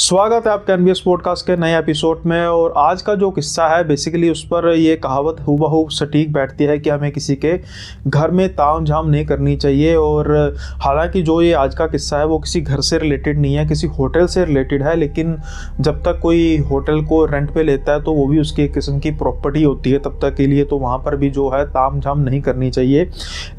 स्वागत है आपका एनबीएस पॉडकास्ट के नए एपिसोड में। और आज का जो किस्सा है बेसिकली उस पर ये कहावत हूबहू सटीक बैठती है कि हमें किसी के घर में ताम झाम नहीं करनी चाहिए। और हालांकि जो ये आज का किस्सा है वो किसी घर से रिलेटेड नहीं है, किसी होटल से रिलेटेड है। लेकिन जब तक कोई होटल को रेंट पे लेता है तो वो भी उसकी एक किस्म की प्रॉपर्टी होती है तब तक के लिए, तो वहाँ पर भी जो है ताम झाम नहीं करनी चाहिए।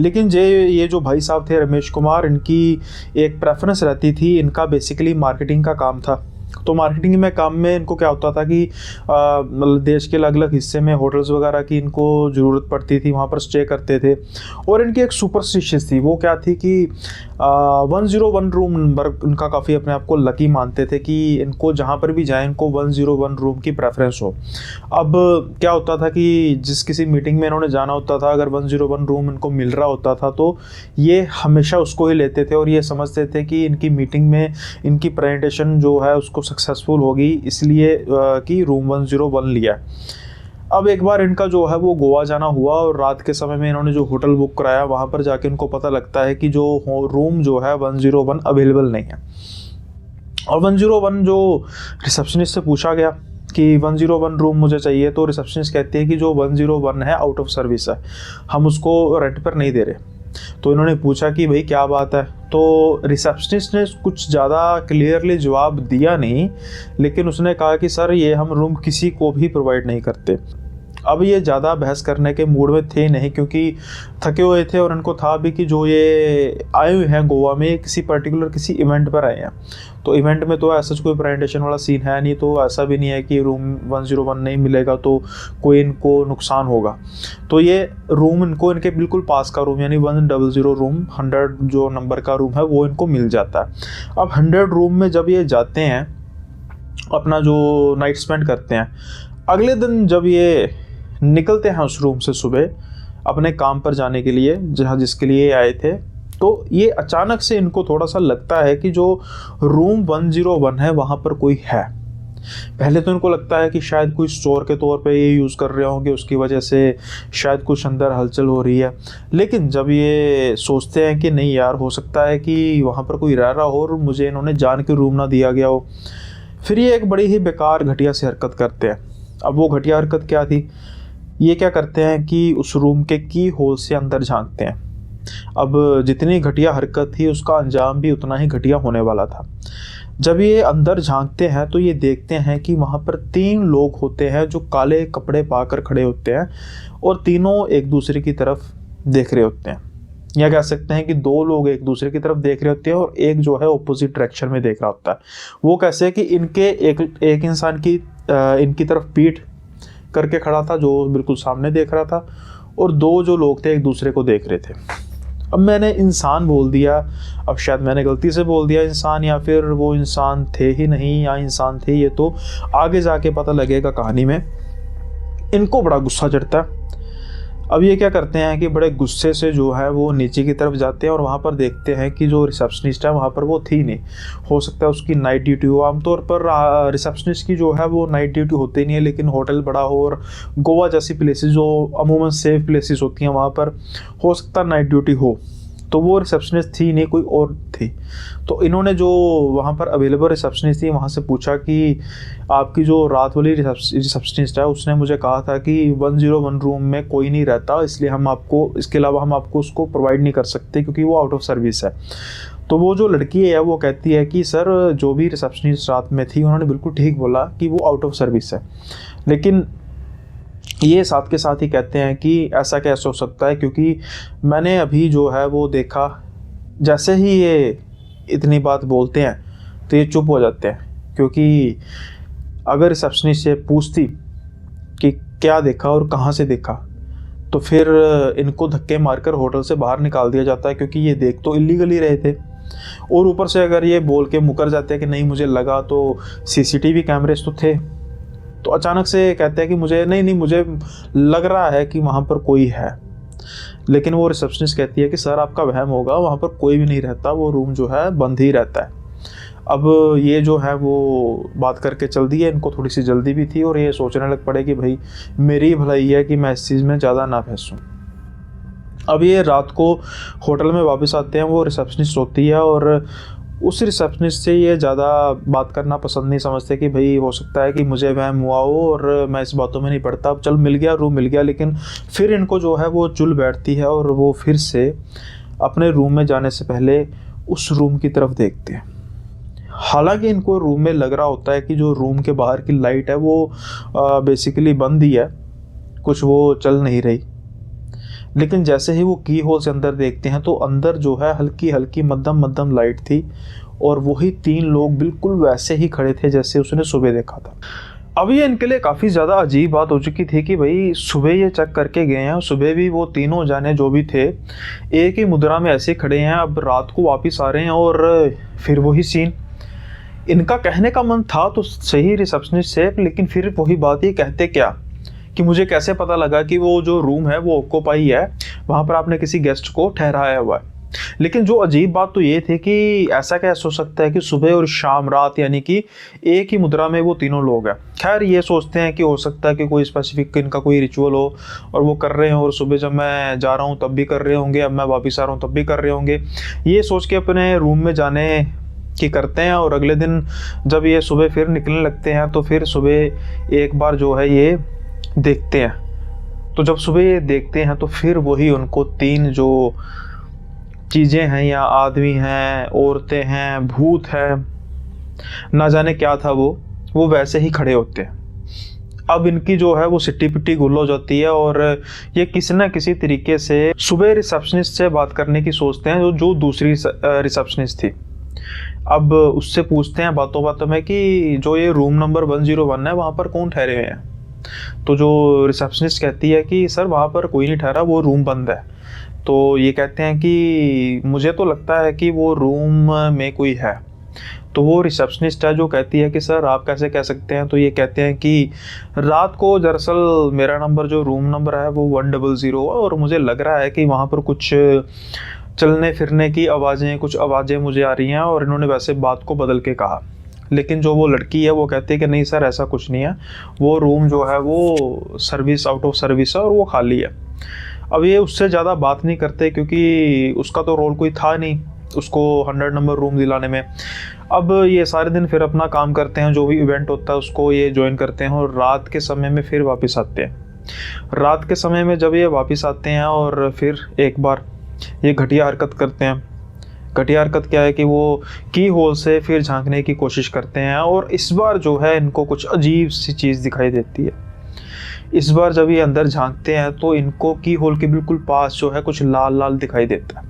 लेकिन ये जो भाई साहब थे रमेश कुमार, इनकी एक प्रेफरेंस रहती थी, इनका बेसिकली मार्केटिंग का काम था। तो मार्केटिंग में काम में इनको क्या होता था कि मतलब देश के अलग अलग हिस्से में होटल्स वगैरह की इनको ज़रूरत पड़ती थी, वहाँ पर स्टे करते थे। और इनकी एक सुपरस्टिशियस थी, वो क्या थी कि 101 रूम नंबर इनका काफ़ी अपने आप को लकी मानते थे कि इनको जहाँ पर भी जाएं इनको 101 रूम की प्रेफरेंस हो। अब क्या होता था कि जिस किसी मीटिंग में इन्होंने जाना होता था, अगर 101 रूम इनको मिल रहा होता था तो ये हमेशा उसको ही लेते थे और ये समझते थे कि इनकी मीटिंग में इनकी प्रेजेंटेशन जो है उसको सक्सेसफुल होगी, इसलिए कि रूम 101 लिया। अब एक बार इनका जो है वो गोवा जाना हुआ और रात के समय में इन्होंने जो होटल बुक कराया वहाँ पर जाके इनको पता लगता है कि जो रूम जो है 101 अवेलेबल नहीं है। और 101 जो रिसेप्शनिस्ट से पूछा गया कि 101 रूम मुझे चाहिए, तो रिसेप्शनिस्ट कहती है कि जो 101 है आउट ऑफ सर्विस है, हम उसको रेंट पर नहीं दे रहे। तो इन्होंने पूछा कि भाई क्या बात है, तो रिसेप्शनिस्ट ने कुछ ज़्यादा क्लियरली जवाब दिया नहीं, लेकिन उसने कहा कि सर ये हम रूम किसी को भी प्रोवाइड नहीं करते। अब ये ज़्यादा बहस करने के मूड में थे नहीं, क्योंकि थके हुए थे और इनको था भी कि जो ये आए हुए हैं गोवा में किसी पर्टिकुलर किसी इवेंट पर आए हैं। तो इवेंट में तो ऐसा कोई प्रेजेंटेशन वाला सीन है नहीं, तो ऐसा भी नहीं है कि रूम 101 नहीं मिलेगा तो कोई इनको नुकसान होगा। तो ये रूम इनको इनके बिल्कुल पास का रूम यानी 100 रूम 100 जो नंबर का रूम है वो इनको मिल जाता है। अब 100 रूम में जब ये जाते हैं अपना जो नाइट स्पेंड करते हैं, अगले दिन जब ये निकलते हैं उस रूम से सुबह अपने काम पर जाने के लिए जहाँ जिसके लिए आए थे, तो ये अचानक से इनको थोड़ा सा लगता है कि जो रूम 101 है वहाँ पर कोई है। पहले तो इनको लगता है कि शायद कोई स्टोर के तौर पे ये यूज़ कर रहे होंगे, उसकी वजह से शायद कुछ अंदर हलचल हो रही है। लेकिन जब ये सोचते हैं कि नहीं यार, हो सकता है कि वहाँ पर कोई रह रहा हो और मुझे इन्होंने जान के रूम ना दिया गया हो, फिर ये एक बड़ी ही बेकार घटिया सी हरकत करते हैं। अब वो घटिया हरकत क्या थी, ये क्या करते हैं कि उस रूम के की होल से अंदर झांकते हैं। अब जितनी घटिया हरकत थी उसका अंजाम भी उतना ही घटिया होने वाला था। जब ये अंदर झांकते हैं तो ये देखते हैं कि वहाँ पर 3 लोग होते हैं जो काले कपड़े पाकर खड़े होते हैं और तीनों एक दूसरे की तरफ देख रहे होते हैं। या कह सकते हैं कि 2 लोग एक दूसरे की तरफ देख रहे होते हैं और एक जो है ऑपोजिट डायरेक्शन में देख रहा होता है। वो कैसे है कि इनके एक इंसान की इनकी तरफ पीठ करके खड़ा था जो बिल्कुल सामने देख रहा था, और 2 जो लोग थे एक दूसरे को देख रहे थे। अब मैंने इंसान बोल दिया, अब शायद मैंने गलती से बोल दिया इंसान, या फिर वो इंसान थे ही नहीं या इंसान थे, ये तो आगे जाके पता लगेगा कहानी में। इनको बड़ा गुस्सा चढ़ता है। अब ये क्या करते हैं कि बड़े गुस्से से जो है वो नीचे की तरफ जाते हैं और वहाँ पर देखते हैं कि जो रिसेप्शनिस्ट है वहाँ पर वो थी नहीं। हो सकता है उसकी नाइट ड्यूटी हो। आमतौर पर रिसेप्शनिस्ट की जो है वो नाइट ड्यूटी होती नहीं है, लेकिन होटल बड़ा हो और गोवा जैसी प्लेसेस जो अमूमन सेफ प्लेसेस होती हैं वहाँ पर हो सकता है नाइट ड्यूटी हो। तो वो रिसेप्शनिस्ट थी नहीं, कोई और थी। तो इन्होंने जो वहाँ पर अवेलेबल रिसेप्शनिस्ट थी वहाँ से पूछा कि आपकी जो रात वाली रिसेप्शनिस्ट है उसने मुझे कहा था कि 101 रूम में कोई नहीं रहता, इसलिए हम आपको इसके अलावा हम आपको उसको प्रोवाइड नहीं कर सकते क्योंकि वो आउट ऑफ सर्विस है। तो वो जो लड़की है वो कहती है कि सर जो भी रिसेप्शनिस्ट रात में थी उन्होंने बिल्कुल ठीक बोला कि वो आउट ऑफ सर्विस है। लेकिन ये साथ के साथ ही कहते हैं कि ऐसा कैसे हो सकता है, क्योंकि मैंने अभी जो है वो देखा। जैसे ही ये इतनी बात बोलते हैं तो ये चुप हो जाते हैं, क्योंकि अगर रिसेप्शनिस्ट से पूछती कि क्या देखा और कहाँ से देखा तो फिर इनको धक्के मारकर होटल से बाहर निकाल दिया जाता है, क्योंकि ये देख तो इलीगली रहे थे। और ऊपर से अगर ये बोल के मुकर जाते हैं कि नहीं मुझे लगा, तो सीसीटीवी कैमरेज तो थे। तो अचानक से कहते हैं कि मुझे मुझे लग रहा है कि वहाँ पर कोई है। लेकिन वो रिसेप्शनिस्ट कहती है कि सर आपका वहम होगा, वहाँ पर कोई भी नहीं रहता, वो रूम जो है बंद ही रहता है। अब ये जो है वो बात करके चल दी है, इनको थोड़ी सी जल्दी भी थी और ये सोचने लग पड़े कि भाई मेरी भलाई है कि मैं इस चीज़ में ज़्यादा ना फंसूं। अब ये रात को होटल में वापस आते हैं, वो रिसेप्शनिस्ट होती है और उस रिसेप्शनिस्ट से ये ज़्यादा बात करना पसंद नहीं समझते कि भाई हो सकता है कि मुझे वहम हुआ हो और मैं इस बातों में नहीं पड़ता, अब चल मिल गया, रूम मिल गया। लेकिन फिर इनको जो है वो चुल बैठती है और वो फिर से अपने रूम में जाने से पहले उस रूम की तरफ देखते हैं। हालांकि इनको रूम में लग रहा होता है कि जो रूम के बाहर की लाइट है वो बेसिकली बंद ही है, कुछ वो चल नहीं रही। लेकिन जैसे ही वो की होल से अंदर देखते हैं तो अंदर जो है हल्की हल्की मध्यम मध्यम लाइट थी और वही 3 लोग बिल्कुल वैसे ही खड़े थे जैसे उसने सुबह देखा था। अब ये इनके लिए काफ़ी ज़्यादा अजीब बात हो चुकी थी कि भाई सुबह ये चेक करके गए हैं, सुबह भी वो तीनों जाने जो भी थे एक ही मुद्रा में ऐसे खड़े हैं, अब रात को वापस आ रहे हैं और फिर वही सीन। इनका कहने का मन था तो सही रिसेप्शनिस्ट से, लेकिन फिर वही बात, ये कहते क्या कि मुझे कैसे पता लगा कि वो जो रूम है वो ऑक्यूपाई है, वहाँ पर आपने किसी गेस्ट को ठहराया हुआ है। लेकिन जो अजीब बात तो ये थी कि ऐसा कैसे हो सकता है कि सुबह और शाम रात यानी कि एक ही मुद्रा में वो तीनों लोग हैं। खैर ये सोचते हैं कि हो सकता है कि कोई स्पेसिफिक इनका कोई रिचुअल हो और वो कर रहे हो, और सुबह जब मैं जा रहा हूँ तब भी कर रहे होंगे, अब मैं वापस आ रहा हूँ तब भी कर रहे होंगे, ये सोच के अपने रूम में जाने की करते हैं। और अगले दिन जब ये सुबह फिर निकलने लगते हैं तो फिर सुबह एक बार जो है ये देखते हैं। तो जब सुबह ये देखते हैं तो फिर वही उनको 3 जो चीज़ें हैं या आदमी हैं, औरतें हैं, भूत है, ना जाने क्या था वो वैसे ही खड़े होते हैं। अब इनकी जो है वो सिट्टी पिट्टी गुल हो जाती है और ये किसी ना किसी तरीके से सुबह रिसेप्शनिस्ट से बात करने की सोचते हैं जो दूसरी रिसेप्शनिस्ट थी। अब उससे पूछते हैं बातों बातों में कि जो ये रूम नंबर 101 है वहाँ पर कौन ठहरे हुए हैं। तो जो रिसेप्शनिस्ट कहती है कि सर वहाँ पर कोई नहीं ठहरा, वो रूम बंद है। तो ये कहते हैं कि मुझे तो लगता है कि वो रूम में कोई है। तो वो रिसेप्शनिस्ट है जो कहती है कि सर आप कैसे कह सकते हैं। तो ये कहते हैं कि रात को दरअसल मेरा नंबर जो रूम नंबर है वो 100 है और मुझे लग रहा है कि वहाँ पर कुछ चलने फिरने की आवाज़ें, कुछ आवाज़ें मुझे आ रही हैं, और इन्होंने वैसे बात को बदल के कहा। लेकिन जो वो लड़की है वो कहती है कि नहीं सर ऐसा कुछ नहीं है, वो रूम जो है वो सर्विस आउट ऑफ सर्विस है और वो खाली है। अब ये उससे ज़्यादा बात नहीं करते क्योंकि उसका तो रोल कोई था नहीं उसको 100 नंबर रूम दिलाने में। अब ये सारे दिन फिर अपना काम करते हैं, जो भी इवेंट होता है उसको ये ज्वाइन करते हैं और रात के समय में फिर वापस आते हैं। रात के समय में जब ये वापस आते हैं और फिर एक बार ये घटिया हरकत करते हैं। घटिया हरकत क्या है कि वो की होल से फिर झांकने की कोशिश करते हैं और इस बार जो है इनको कुछ अजीब सी चीज़ दिखाई देती है। इस बार जब ये अंदर झांकते हैं तो इनको की होल के बिल्कुल पास जो है कुछ लाल लाल दिखाई देता है।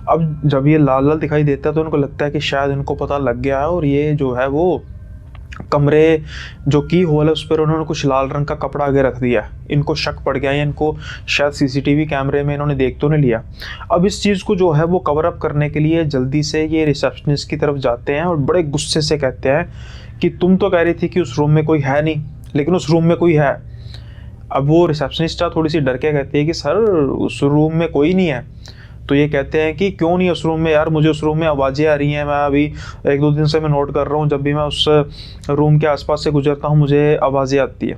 अब जब ये लाल लाल दिखाई देता है तो उनको लगता है कि शायद इनको पता लग गया है और ये जो है वो कमरे जो की होल है उस पर उन्होंने कुछ लाल रंग का कपड़ा आगे रख दिया। इनको शक पड़ गया है, इनको शायद सीसीटीवी कैमरे में इन्होंने देख तो नहीं लिया। अब इस चीज़ को जो है वो कवर अप करने के लिए जल्दी से ये रिसेप्शनिस्ट की तरफ जाते हैं और बड़े गुस्से से कहते हैं कि तुम तो कह रही थी कि उस रूम में कोई है नहीं, लेकिन उस रूम में कोई है। अब वो रिसेप्शनिस्ट थोड़ी सी डर के कहती है कि सर उस रूम में कोई नहीं है। तो ये कहते हैं कि क्यों नहीं उस रूम में, यार मुझे उस रूम में आवाज़ें आ रही हैं, मैं अभी 1-2 दिन से मैं नोट कर रहा हूँ, जब भी मैं उस रूम के आसपास से गुजरता हूँ मुझे आवाज़ें आती है।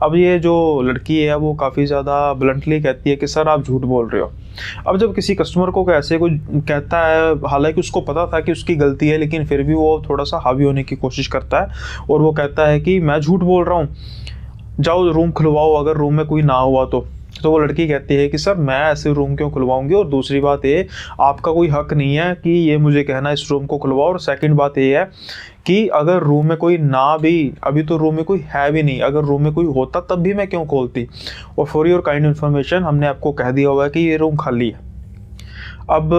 अब ये जो लड़की है वो काफ़ी ज़्यादा ब्लंटली कहती है कि सर आप झूठ बोल रहे हो। अब जब किसी कस्टमर को ऐसे कोई कहता है, हालांकि उसको पता था कि उसकी गलती है, लेकिन फिर भी वो थोड़ा सा हावी होने की कोशिश करता है और वो कहता है कि मैं झूठ बोल रहा हूँ, जाओ रूम खुलवाओ अगर रूम में कोई ना हुआ तो वो लड़की कहती है कि सर मैं ऐसे रूम क्यों खुलवाऊंगी, और दूसरी बात ये आपका कोई हक नहीं है कि ये मुझे कहना इस रूम को खुलवाओ, और सेकंड बात ये है कि अगर रूम में कोई ना भी, अभी तो रूम में कोई है भी नहीं, अगर रूम में कोई होता तब भी मैं क्यों खोलती, और फॉर योर काइंड इन्फॉर्मेशन हमने आपको कह दिया हुआ है कि ये रूम खाली है। अब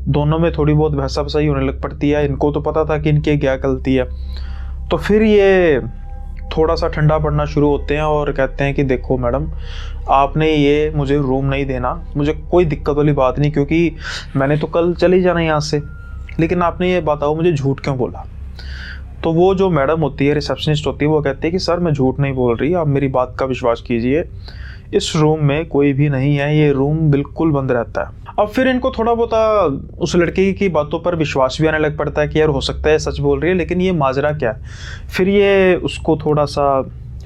दोनों में थोड़ी बहुत बहसाबसाई होने लग पड़ती है। इनको तो पता था कि इनकी क्या गलती है, तो फिर ये थोड़ा सा ठंडा पड़ना शुरू होते हैं और कहते हैं कि देखो मैडम आपने ये मुझे रूम नहीं देना, मुझे कोई दिक्कत वाली बात नहीं, क्योंकि मैंने तो कल चले जाना यहाँ से, लेकिन आपने ये बताओ मुझे झूठ क्यों बोला। तो वो जो मैडम होती है, रिसेप्शनिस्ट होती है, वो कहती है कि सर मैं झूठ नहीं बोल रही, आप मेरी बात का विश्वास कीजिए, इस रूम में कोई भी नहीं है, ये रूम बिल्कुल बंद रहता है। अब फिर इनको थोड़ा बहुत उस लड़की की बातों पर विश्वास भी आने लग पड़ता है कि यार हो सकता है सच बोल रही है, लेकिन ये माजरा क्या है। फिर ये उसको थोड़ा सा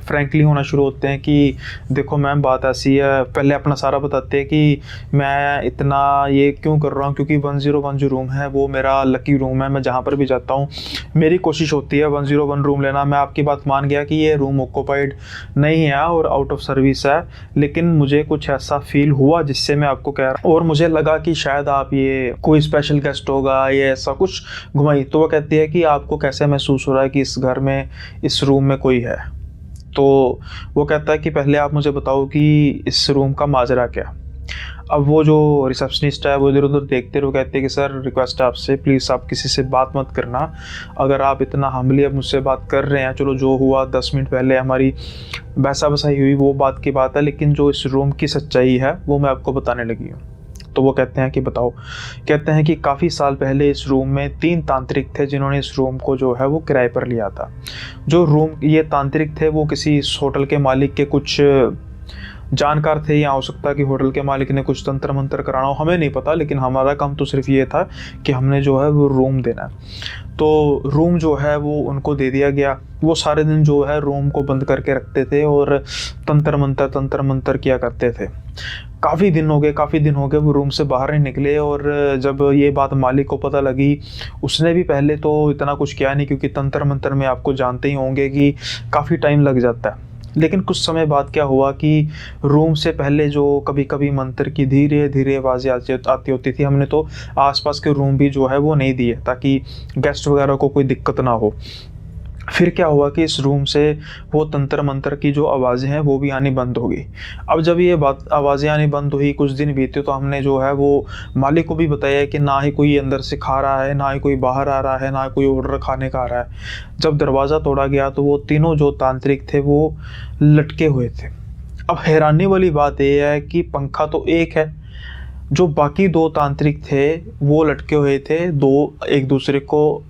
फ्रैंकली होना शुरू होते हैं कि देखो मैम बात ऐसी है, पहले अपना सारा बताते हैं कि मैं इतना ये क्यों कर रहा हूँ, क्योंकि 101 जो रूम है वो मेरा लकी रूम है, मैं जहाँ पर भी जाता हूँ मेरी कोशिश होती है 101 रूम लेना। मैं आपकी बात मान गया कि ये रूम ऑक्यूपाइड नहीं है और आउट ऑफ सर्विस है, लेकिन मुझे कुछ ऐसा फील हुआ जिससे मैं आपको कह रहा हूँ, और मुझे लगा कि शायद आप ये कोई स्पेशल गेस्ट होगा, ये ऐसा कुछ घुमाई। तो वो कहती है कि आपको कैसे महसूस हो रहा है कि इस घर में, इस रूम में कोई है। तो वो कहता है कि पहले आप मुझे बताओ कि इस रूम का माजरा क्या। अब वो जो रिसेप्शनिस्ट है वो इधर उधर देखते रहो, कहते हैं कि सर रिक्वेस्ट है आपसे, प्लीज़ आप किसी से बात मत करना। अगर आप इतना हम्बली अब मुझसे बात कर रहे हैं, चलो जो हुआ 10 मिनट पहले हमारी बहसा बसाई हुई वो बात की बात है, लेकिन जो इस रूम की सच्चाई है वो मैं आपको बताने लगी हूँ। तो वो कहते हैं कि बताओ। कहते हैं कि काफ़ी साल पहले इस रूम में 3 तांत्रिक थे जिन्होंने इस रूम को जो है वो किराए पर लिया था। जो रूम ये तांत्रिक थे वो किसी इस होटल के मालिक के कुछ जानकार थे, या हो सकता है कि होटल के मालिक ने कुछ तंत्र मंत्र कराना हो, हमें नहीं पता, लेकिन हमारा काम तो सिर्फ ये था कि हमने जो है वो रूम देना। तो रूम जो है वो उनको दे दिया गया। वो सारे दिन जो है रूम को बंद करके रखते थे और तंत्र मंत्र किया करते थे। काफ़ी दिन हो गए वो रूम से बाहर नहीं निकले, और जब ये बात मालिक को पता लगी, उसने भी पहले तो इतना कुछ किया नहीं, क्योंकि तंत्र मंत्र में आपको जानते ही होंगे कि काफ़ी टाइम लग जाता है। लेकिन कुछ समय बाद क्या हुआ कि रूम से पहले जो कभी कभी मंत्र की धीरे धीरे आवाज़ें आती होती थी, हमने तो आसपास के रूम भी जो है वो नहीं दिए ताकि गेस्ट वगैरह को कोई दिक्कत ना हो। फिर क्या हुआ कि इस रूम से वो तंत्र मंत्र की जो आवाज़ें हैं वो भी आनी बंद हो गई। अब जब ये बात आवाज़ें आनी बंद हुई, कुछ दिन बीते, तो हमने जो है वो मालिक को भी बताया कि ना ही कोई अंदर से खा रहा है, ना ही कोई बाहर आ रहा है, ना कोई ऑर्डर खाने का आ रहा है। जब दरवाज़ा तोड़ा गया तो वो तीनों जो तांत्रिक थे वो लटके हुए थे। अब हैरानी वाली बात यह है कि पंखा तो एक है, जो बाकी 2 तांत्रिक थे वो लटके हुए थे, 2 एक दूसरे को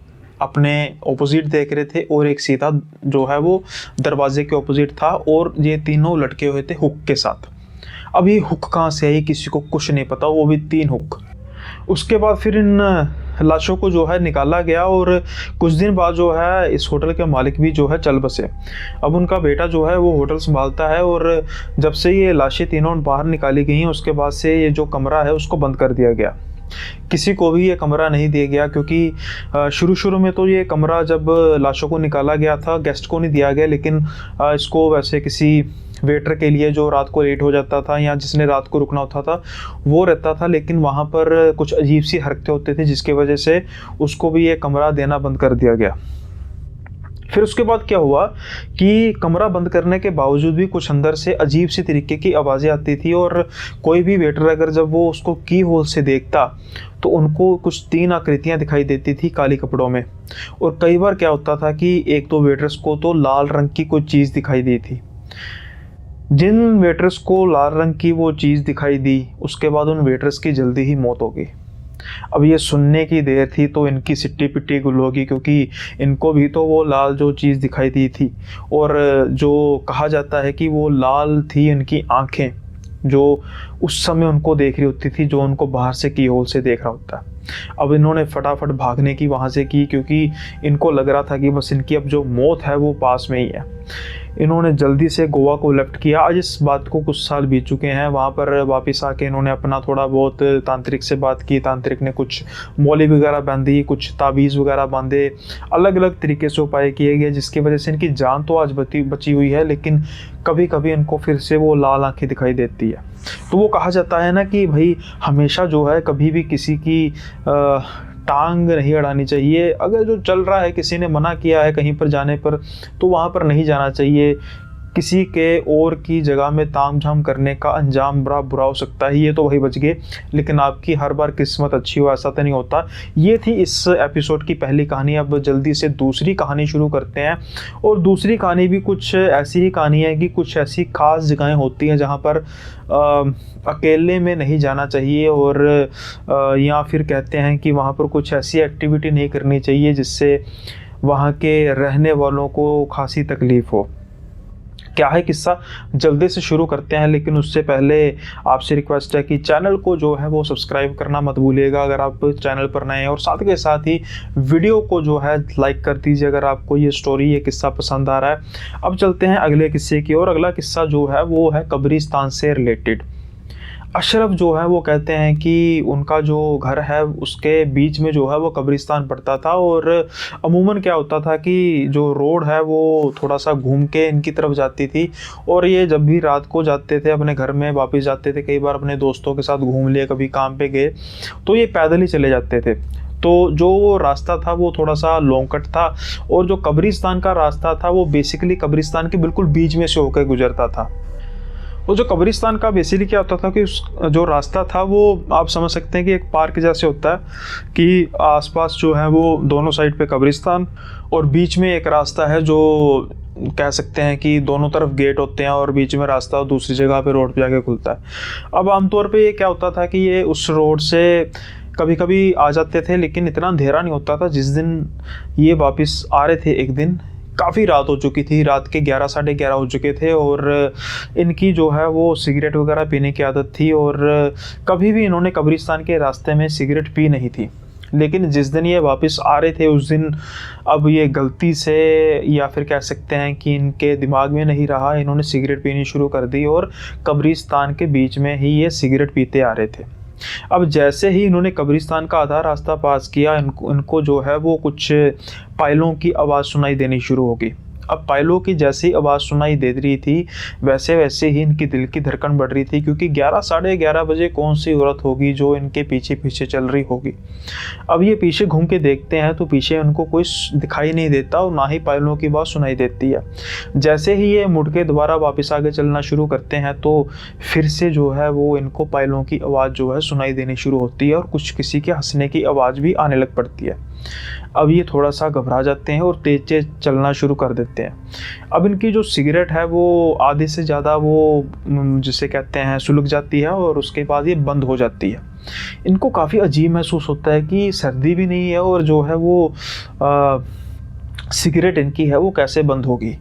अपने ऑपोजिट देख रहे थे, और एक सीधा जो है वो दरवाजे के ऑपोजिट था, और ये तीनों लटके हुए थे हुक के साथ। अब ये हुक कहाँ से आई किसी को कुछ नहीं पता, वो भी 3 हुक। उसके बाद फिर इन लाशों को जो है निकाला गया, और कुछ दिन बाद जो है इस होटल के मालिक भी जो है चल बसे। अब उनका बेटा जो है वो होटल संभालता है, और जब से ये लाशें तीनों बाहर निकाली गई हैं उसके बाद से ये जो कमरा है उसको बंद कर दिया गया। किसी को भी ये कमरा नहीं दिया गया, क्योंकि शुरू में तो ये कमरा जब लाशों को निकाला गया था गेस्ट को नहीं दिया गया, लेकिन इसको वैसे किसी वेटर के लिए जो रात को लेट हो जाता था या जिसने रात को रुकना होता था वो रहता था, लेकिन वहाँ पर कुछ अजीब सी हरकतें होती थी जिसकी वजह से उसको भी ये कमरा देना बंद कर दिया गया। फिर उसके बाद क्या हुआ कि कमरा बंद करने के बावजूद भी कुछ अंदर से अजीब सी तरीके की आवाज़ें आती थी, और कोई भी वेटर अगर जब वो उसको की होल से देखता तो उनको कुछ 3 आकृतियां दिखाई देती थी काली कपड़ों में। और कई बार क्या होता था कि 1-2 वेटर्स को तो लाल रंग की कोई चीज़ दिखाई दी थी। जिन वेटर्स को लाल रंग की वो चीज़ दिखाई दी, उसके बाद उन वेटर्स की जल्दी ही मौत हो गई। अब ये सुनने की देर थी तो इनकी सिट्टी पिट्टी गुल होगी, क्योंकि इनको भी तो वो लाल जो चीज़ दिखाई दी थी, और जो कहा जाता है कि वो लाल थी इनकी आंखें जो उस समय उनको देख रही होती थी, जो उनको बाहर से की होल से देख रहा होता है। अब इन्होंने फटाफट भागने की वहाँ से की, क्योंकि इनको लग रहा था कि बस इनकी अब जो मौत है वो पास में ही है। इन्होंने जल्दी से गोवा को लेफ्ट किया। आज इस बात को कुछ साल बीत चुके हैं। वहाँ पर वापस आके इन्होंने अपना थोड़ा बहुत तांत्रिक से बात की। तांत्रिक ने कुछ मौली वगैरह बांधी, कुछ ताबीज़ वगैरह बांधे, अलग अलग तरीके से उपाय किए गए, जिसकी वजह से इनकी जान तो आज बची हुई है, लेकिन कभी कभी इनको फिर से वो लाल आंखें दिखाई देती है। तो वो कहा जाता है ना कि भाई हमेशा जो है कभी भी किसी की टांग नहीं अड़ानी चाहिए। अगर जो चल रहा है, किसी ने मना किया है कहीं पर जाने पर, तो वहाँ पर नहीं जाना चाहिए। किसी के और की जगह में ताम झाम करने का अंजाम बड़ा बुरा हो सकता है। ये तो वही बच गए, लेकिन आपकी हर बार किस्मत अच्छी हो ऐसा तो नहीं होता। ये थी इस एपिसोड की पहली कहानी। अब जल्दी से दूसरी कहानी शुरू करते हैं। और दूसरी कहानी भी कुछ ऐसी ही कहानी है कि कुछ ऐसी खास जगहें होती हैं जहाँ पर अकेले में नहीं जाना चाहिए, और या फिर कहते हैं कि वहाँ पर कुछ ऐसी एक्टिविटी नहीं करनी चाहिए जिससे वहाँ के रहने वालों को खासी तकलीफ़ हो। क्या है किस्सा, जल्दी से शुरू करते हैं। लेकिन उससे पहले आपसे रिक्वेस्ट है कि चैनल को जो है वो सब्सक्राइब करना मत भूलिएगा अगर आप चैनल पर नए हैं, और साथ के साथ ही वीडियो को जो है लाइक कर दीजिए अगर आपको ये स्टोरी, ये किस्सा पसंद आ रहा है। अब चलते हैं अगले किस्से की ओर। अगला किस्सा जो है वो है कब्रिस्तान से रिलेटेड। अशरफ जो है वो कहते हैं कि उनका जो घर है उसके बीच में जो है वो कब्रिस्तान पड़ता था, और अमूमन क्या होता था कि जो रोड है वो थोड़ा सा घूम के इनकी तरफ जाती थी, और ये जब भी रात को जाते थे अपने घर में वापस जाते थे, कई बार अपने दोस्तों के साथ घूम लिए, कभी काम पे गए, तो ये पैदल ही चले जाते थे। तो जो वो रास्ता था वो थोड़ा सा लॉन्ग कट था, और जो कब्रिस्तान का रास्ता था वो बेसिकली कब्रिस्तान के बिल्कुल बीच में से होकर गुजरता था। वो जो कब्रिस्तान का बेसिकली क्या होता था कि उस जो रास्ता था वो आप समझ सकते हैं कि एक पार्क जैसे होता है कि आसपास जो है वो दोनों साइड पे कब्रिस्तान, और बीच में एक रास्ता है जो कह सकते हैं कि दोनों तरफ गेट होते हैं, और बीच में रास्ता दूसरी जगह पे रोड पे जाके खुलता है। अब आमतौर पे ये क्या होता था कि ये उस रोड से कभी कभी आ जाते थे, लेकिन इतना अंधेरा नहीं होता था। जिस दिन ये वापस आ रहे थे, एक दिन काफ़ी रात हो चुकी थी, रात के 11 साढ़े 11 हो चुके थे, और इनकी जो है वो सिगरेट वगैरह पीने की आदत थी, और कभी भी इन्होंने कब्रिस्तान के रास्ते में सिगरेट पी नहीं थी। लेकिन जिस दिन ये वापस आ रहे थे उस दिन अब ये गलती से, या फिर कह सकते हैं कि इनके दिमाग में नहीं रहा, इन्होंने सिगरेट पीनी शुरू कर दी, और कब्रिस्तान के बीच में ही ये सिगरेट पीते आ रहे थे। अब जैसे ही इन्होंने कब्रिस्तान का आधा रास्ता पास किया, इनको जो है वो कुछ पायलों की आवाज़ सुनाई देनी शुरू होगी। अब पायलों की जैसी आवाज़ सुनाई दे रही थी वैसे वैसे ही इनकी दिल की धड़कन बढ़ रही थी, क्योंकि 11 साढ़े 11 बजे कौन सी औरत होगी जो इनके पीछे पीछे चल रही होगी। अब ये पीछे घूम के देखते हैं तो पीछे उनको कोई दिखाई नहीं देता, और ना ही पायलों की आवाज़ सुनाई देती है। जैसे ही ये मुड़ के दोबारा वापस आगे चलना शुरू करते हैं तो फिर से जो है वो इनको पायलों की आवाज़ जो है सुनाई देनी शुरू होती है, और कुछ किसी के हंसने की आवाज़ भी आने लग पड़ती है। अब ये थोड़ा सा घबरा जाते हैं और तेज तेज चलना शुरू कर देते हैं। अब इनकी जो सिगरेट है वो आधे से ज़्यादा वो जिसे कहते हैं सुलग जाती है, और उसके बाद ये बंद हो जाती है। इनको काफ़ी अजीब महसूस होता है कि सर्दी भी नहीं है, और जो है वो सिगरेट इनकी है वो कैसे बंद होगी।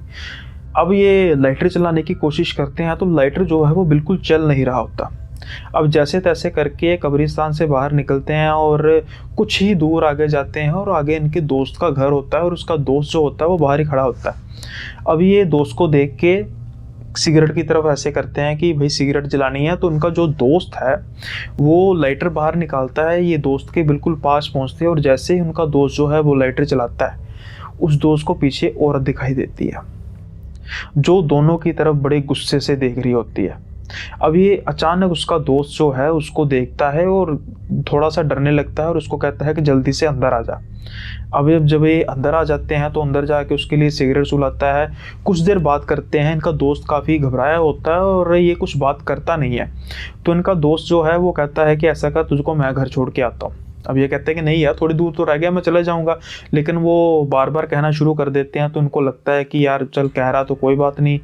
अब ये लाइटर चलाने की कोशिश करते हैं तो लाइटर जो है वो बिल्कुल चल नहीं रहा होता। अब जैसे तैसे करके कब्रिस्तान से बाहर निकलते हैं, और कुछ ही दूर आगे जाते हैं, और आगे इनके दोस्त का घर होता है, और उसका दोस्त जो होता है वो बाहर ही खड़ा होता है। अब ये दोस्त को देख के सिगरेट की तरफ ऐसे करते हैं कि भाई सिगरेट जलानी है, तो उनका जो दोस्त है वो लाइटर बाहर निकालता है, ये दोस्त के बिल्कुल पास पहुंचते हैं, और जैसे ही उनका दोस्त जो है वो लाइटर चलाता है, उस दोस्त को पीछे औरत दिखाई देती है जो दोनों की तरफ बड़े गुस्से से देख रही होती है। अब ये अचानक उसका दोस्त जो है उसको देखता है और थोड़ा सा डरने लगता है, और उसको कहता है कि जल्दी से अंदर आ जा। अब जब ये अंदर आ जाते हैं तो अंदर जाके उसके लिए सिगरेट सुलाता है। कुछ देर बात करते हैं, इनका दोस्त काफ़ी घबराया होता है और ये कुछ बात करता नहीं है। तो इनका दोस्त जो है वो कहता है कि ऐसा कर, तुझको मैं घर छोड़ के आता हूँ। अब ये कहते हैं कि नहीं यार, थोड़ी दूर तो रह गया, मैं चला जाऊंगा, लेकिन वो बार बार कहना शुरू कर देते हैं। तो इनको लगता है कि यार चल, कह रहा तो कोई बात नहीं।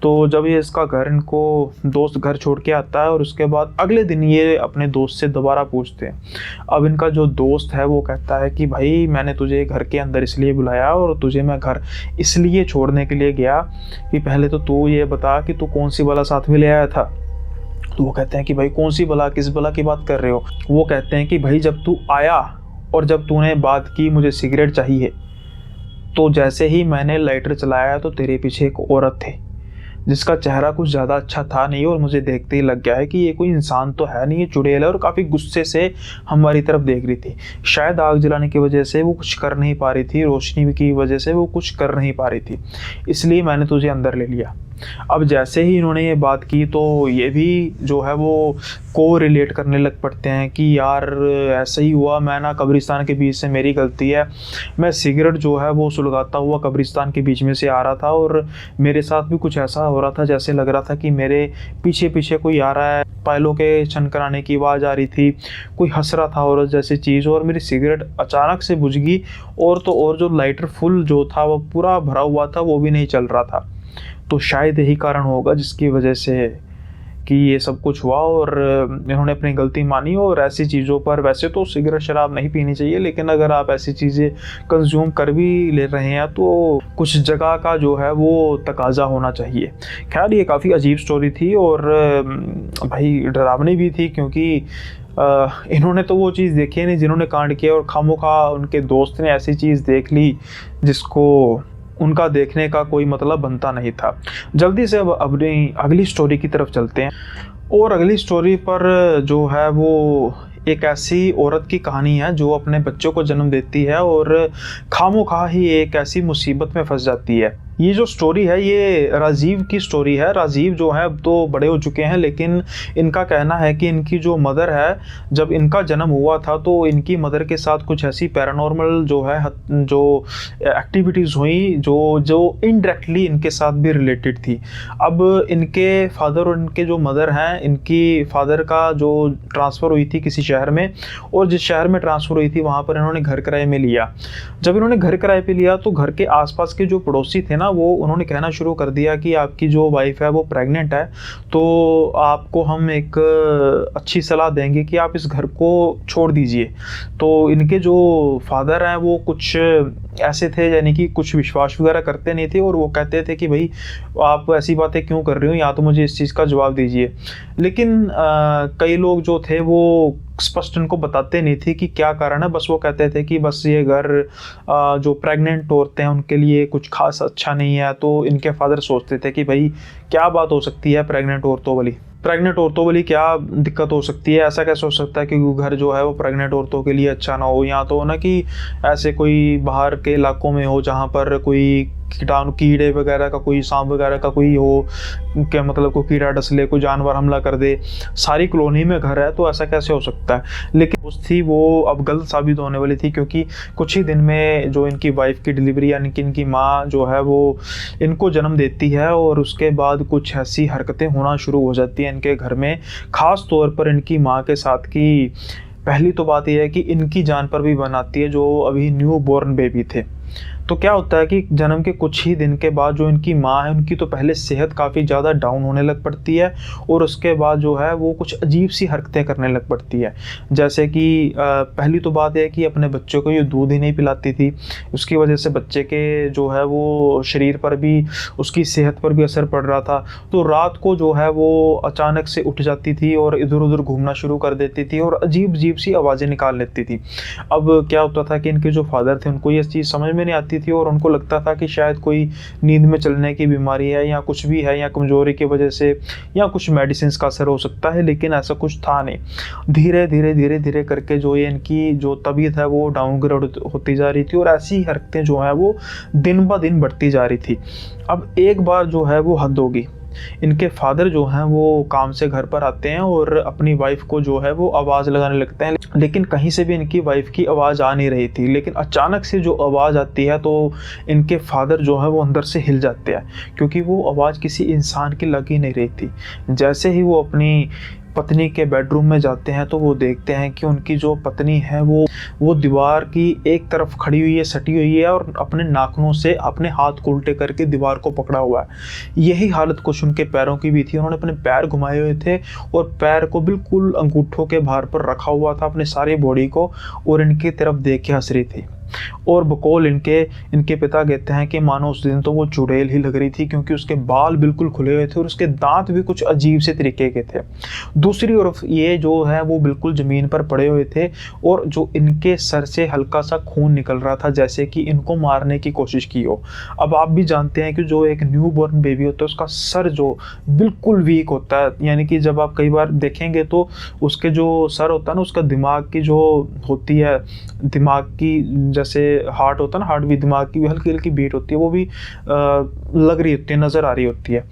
तो जब ये इसका घर, इनको दोस्त घर छोड़ के आता है, और उसके बाद अगले दिन ये अपने दोस्त से दोबारा पूछते हैं। अब इनका जो दोस्त है वो कहता है कि भाई मैंने तुझे घर के अंदर इसलिए बुलाया, और तुझे मैं घर इसलिए छोड़ने के लिए गया कि पहले तो तू ये बता कि तू कौन सी बला साथ में ले आया था। तो वो कहते हैं कि भाई कौन सी बला, किस बला की बात कर रहे हो। वो कहते हैं कि भाई जब तू आया और जब तूने बात की मुझे सिगरेट चाहिए, तो जैसे ही मैंने लाइटर चलाया तो तेरे पीछे एक औरत थी जिसका चेहरा कुछ ज़्यादा अच्छा था नहीं, और मुझे देखते ही लग गया है कि ये कोई इंसान तो है नहीं, ये चुड़ैल है, और काफ़ी गुस्से से हमारी तरफ देख रही थी। शायद आग जलाने की वजह से वो कुछ कर नहीं पा रही थी, रोशनी की वजह से वो कुछ कर नहीं पा रही थी, इसलिए मैंने तुझे अंदर ले लिया। अब जैसे ही इन्होंने ये बात की तो ये भी जो है वो को रिलेट करने लग पड़ते हैं कि यार ऐसा ही हुआ, मैं ना कब्रिस्तान के बीच से, मेरी गलती है, मैं सिगरेट जो है वो सुलगाता हुआ कब्रिस्तान के बीच में से आ रहा था, और मेरे साथ भी कुछ ऐसा हो रहा था जैसे लग रहा था कि मेरे पीछे पीछे कोई आ रहा है। पायलों के छनकराने की आवाज़ आ रही थी, कोई हंस रहा था औरत जैसी चीज़, और मेरी सिगरेट अचानक से बुझ गई, और तो और जो लाइटर फुल जो था वो पूरा भरा हुआ था, वो भी नहीं चल रहा था। तो शायद यही कारण होगा जिसकी वजह से कि ये सब कुछ हुआ और इन्होंने अपनी गलती मानी। और ऐसी चीज़ों पर, वैसे तो सिगरेट शराब नहीं पीनी चाहिए, लेकिन अगर आप ऐसी चीज़ें कंज्यूम कर भी ले रहे हैं तो कुछ जगह का जो है वो तकाजा होना चाहिए। खैर, ये काफ़ी अजीब स्टोरी थी और भाई डरावनी भी थी, क्योंकि इन्होंने तो वो चीज़ देखी नहीं जिन्होंने कांड किया, और खामोखा उनके दोस्त ने ऐसी चीज़ देख ली जिसको उनका देखने का कोई मतलब बनता नहीं था। जल्दी से अब अपनी अगली स्टोरी की तरफ चलते हैं। और अगली स्टोरी पर जो है वो एक ऐसी औरत की कहानी है जो अपने बच्चों को जन्म देती है और खामोखा ही एक ऐसी मुसीबत में फंस जाती है। ये जो स्टोरी है ये राजीव की स्टोरी है। राजीव जो है अब तो बड़े हो चुके हैं, लेकिन इनका कहना है कि इनकी जो मदर है, जब इनका जन्म हुआ था तो इनकी मदर के साथ कुछ ऐसी पैरानॉर्मल जो है जो एक्टिविटीज़ हुई जो इनडायरेक्टली इनके साथ भी रिलेटेड थी। अब इनके फादर और इनके जो मदर हैं, इनकी फादर का जो ट्रांसफ़र हुई थी किसी शहर में, और जिस शहर में ट्रांसफ़र हुई थी वहाँ पर इन्होंने घर किराए में लिया। जब इन्होंने घर किराए पे लिया तो घर के आसपास के जो पड़ोसी थे ना, वो उन्होंने कहना शुरू कर दिया कि आपकी जो वाइफ है वो प्रेग्नेंट है, तो आपको हम एक अच्छी सलाह देंगे कि आप इस घर को छोड़ दीजिए। तो इनके जो फादर हैं वो कुछ ऐसे थे, यानी कि कुछ विश्वास वगैरह करते नहीं थे, और वो कहते थे कि भाई आप ऐसी बातें क्यों कर रहे हो, या तो मुझे इस चीज़ का जवाब दीजिए। लेकिन कई लोग जो थे वो स्पष्ट इनको बताते नहीं थे कि क्या कारण है। बस वो कहते थे कि बस ये घर जो प्रेग्नेंट औरतें हैं उनके लिए कुछ खास अच्छा नहीं है। तो इनके फादर सोचते थे कि भाई क्या बात हो सकती है प्रेग्नेंट औरतों वाली क्या दिक्कत हो सकती है, ऐसा कैसे हो सकता है कि घर जो है वो प्रेग्नेंट औरतों के लिए अच्छा ना हो, या तो ना कि ऐसे कोई बाहर के इलाकों में हो जहाँ पर कोई कीटाणु, कीड़े वगैरह का, कोई सांप वगैरह का कोई हो, क्या मतलब कोई कीड़ा डस ले, कोई जानवर हमला कर दे, सारी कॉलोनी में घर है, तो ऐसा कैसे हो सकता है। लेकिन दोस्त थी वो अब गलत साबित होने वाली थी, क्योंकि कुछ ही दिन में जो इनकी वाइफ की डिलीवरी, यानी कि इनकी माँ जो है वो इनको जन्म देती है, और उसके बाद कुछ ऐसी हरकतें होना शुरू हो जाती हैं इनके घर में, ख़ास तौर पर इनकी माँ के साथ। की पहली तो बात यह है कि इनकी जान पर भी बनाती है जो अभी न्यू बॉर्न बेबी थे। तो क्या होता है कि जन्म के कुछ ही दिन के बाद जो इनकी माँ है उनकी तो पहले सेहत काफ़ी ज़्यादा डाउन होने लग पड़ती है, और उसके बाद जो है वो कुछ अजीब सी हरकतें करने लग पड़ती है। जैसे कि पहली तो बात है कि अपने बच्चों को ये दूध ही नहीं पिलाती थी, उसकी वजह से बच्चे के जो है वो शरीर पर भी, उसकी सेहत पर भी असर पड़ रहा था। तो रात को जो है वो अचानक से उठ जाती थी और इधर उधर घूमना शुरू कर देती थी और अजीब अजीब सी आवाज़ें निकाल लेती थी। अब क्या होता था कि इनके जो फादर थे उनको ये चीज़ समझ में नहीं आती थी, और उनको लगता था कि शायद कोई नींद में चलने की बीमारी है, या कुछ भी है, या कमजोरी की वजह से, या कुछ मेडिसिन का असर हो सकता है। लेकिन ऐसा कुछ था नहीं। धीरे धीरे करके जो ये इनकी जो तबीयत है वो डाउनग्रेड होती जा रही थी, और ऐसी हरकतें जो है वो दिन ब दिन बढ़ती जा रही थी। अब एक बार जो है वो हद होगी। इनके फादर जो हैं वो काम से घर पर आते हैं और अपनी वाइफ को जो है वो आवाज़ लगाने लगते हैं, लेकिन कहीं से भी इनकी वाइफ की आवाज़ आ नहीं रही थी। लेकिन अचानक से जो आवाज़ आती है तो इनके फादर जो है वो अंदर से हिल जाते हैं, क्योंकि वो आवाज़ किसी इंसान की लग ही नहीं रही थी। जैसे ही वो अपनी पत्नी के बेडरूम में जाते हैं तो वो देखते हैं कि उनकी जो पत्नी है वो दीवार की एक तरफ खड़ी हुई है, सटी हुई है, और अपने नाखूनों से अपने हाथ को उल्टे करके दीवार को पकड़ा हुआ है। यही हालत कुछ उनके पैरों की भी थी। उन्होंने अपने पैर घुमाए हुए थे और पैर को बिल्कुल अंगूठों के भार पर रखा हुआ था अपने सारी बॉडी को, और इनकी तरफ देख के हंस रही थी। और बकौल इनके पिता कहते हैं कि मानो उस दिन तो वो चुड़ैल ही लग रही थी, क्योंकि उसके बाल बिल्कुल खुले हुए थे और उसके दांत भी कुछ अजीब से तरीके के थे। दूसरी तरफ ये जो है वो बिल्कुल ज़मीन पर पड़े हुए थे, और जो इनके सर से हल्का सा खून निकल रहा था, जैसे कि इनको मारने की कोशिश की हो। अब आप भी जानते हैं कि जो एक न्यू बॉर्न बेबी होता है उसका सर जो बिल्कुल वीक होता है, यानी कि जब आप कई बार देखेंगे तो उसके जो सर होता है ना, उसका दिमाग की जो होती है, दिमाग की जैसे हार्ट होता है ना, हार्ट भी दिमाग की भी हल्की हल्की बीट होती है, वो भी लग रही होती है, नज़र आ रही होती है।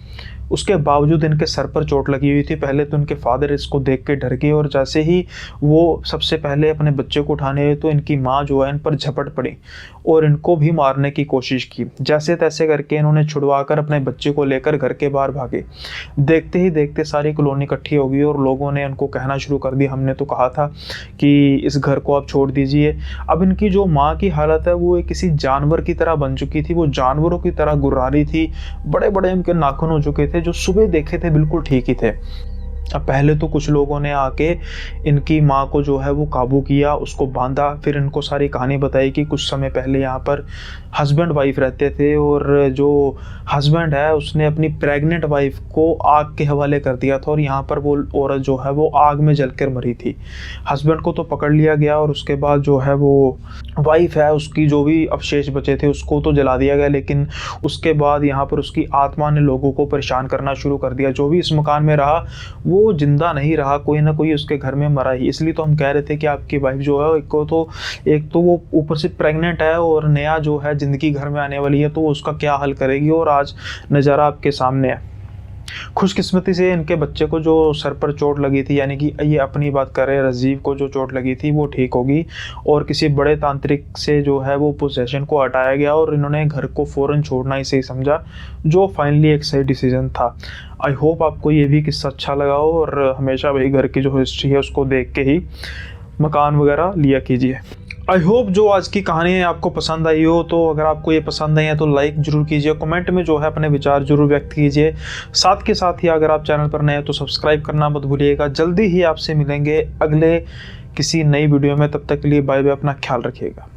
उसके बावजूद इनके सर पर चोट लगी हुई थी। पहले तो इनके फादर इसको देख के डर गए, और जैसे ही वो सबसे पहले अपने बच्चे को उठाने गए तो इनकी माँ जो है इन पर झपट पड़ी और इनको भी मारने की कोशिश की। जैसे तैसे करके इन्होंने छुड़वाकर अपने बच्चे को लेकर घर के बाहर भागे। देखते ही देखते सारी कॉलोनी इकट्ठी हो गई और लोगों ने उनको कहना शुरू कर दिया, हमने तो कहा था कि इस घर को आप छोड़ दीजिए। अब इनकी जो माँ की हालत है वो किसी जानवर की तरह बन चुकी थी। वो जानवरों की तरह गुर्रा रही थी, बड़े बड़े उनके नाखून हो चुके थे, जो सुबह देखे थे बिल्कुल ठीक ही थे। अब पहले तो कुछ लोगों ने आके इनकी माँ को जो है वो काबू किया, उसको बांधा, फिर इनको सारी कहानी बताई कि कुछ समय पहले यहाँ पर हस्बैंड वाइफ रहते थे और जो हस्बैंड है उसने अपनी प्रेग्नेंट वाइफ को आग के हवाले कर दिया था और यहाँ पर वो औरत जो है वो आग में जलकर मरी थी। हस्बैंड को तो पकड़ लिया गया और उसके बाद जो है वो वाइफ है उसकी जो भी अवशेष बचे थे उसको तो जला दिया गया, लेकिन उसके बाद यहाँ पर उसकी आत्मा ने लोगों को परेशान करना शुरू कर दिया। जो भी इस मकान में रहा वो जिंदा नहीं रहा, कोई ना कोई उसके घर में मरा ही। इसलिए तो हम कह रहे थे कि आपकी वाइफ जो है एक तो वो ऊपर से प्रेग्नेंट है और नया जो है जिंदगी घर में आने वाली है, तो उसका क्या हल करेगी। और आज नज़ारा आपके सामने है। खुशकिस्मती से इनके बच्चे को जो सर पर चोट लगी थी, यानी कि ये अपनी बात कर रहे हैं, राजीव को जो चोट लगी थी वो ठीक होगी और किसी बड़े तांत्रिक से जो है वो पोजेशन को हटाया गया और इन्होंने घर को फ़ौरन छोड़ना ही सही समझा, जो फाइनली एक सही डिसीजन था। आई होप आपको ये भी किस्सा अच्छा लगा हो और हमेशा भाई घर की जो हिस्ट्री है उसको देख के ही मकान वगैरह लिया कीजिए। आई होप जो आज की कहानी है आपको पसंद आई हो। तो अगर आपको ये पसंद आई है तो लाइक जरूर कीजिए, कमेंट में जो है अपने विचार जरूर व्यक्त कीजिए। साथ के साथ ही अगर आप चैनल पर नए हैं तो सब्सक्राइब करना मत भूलिएगा। जल्दी ही आपसे मिलेंगे अगले किसी नई वीडियो में, तब तक के लिए बाय बाय, अपना ख्याल रखिएगा।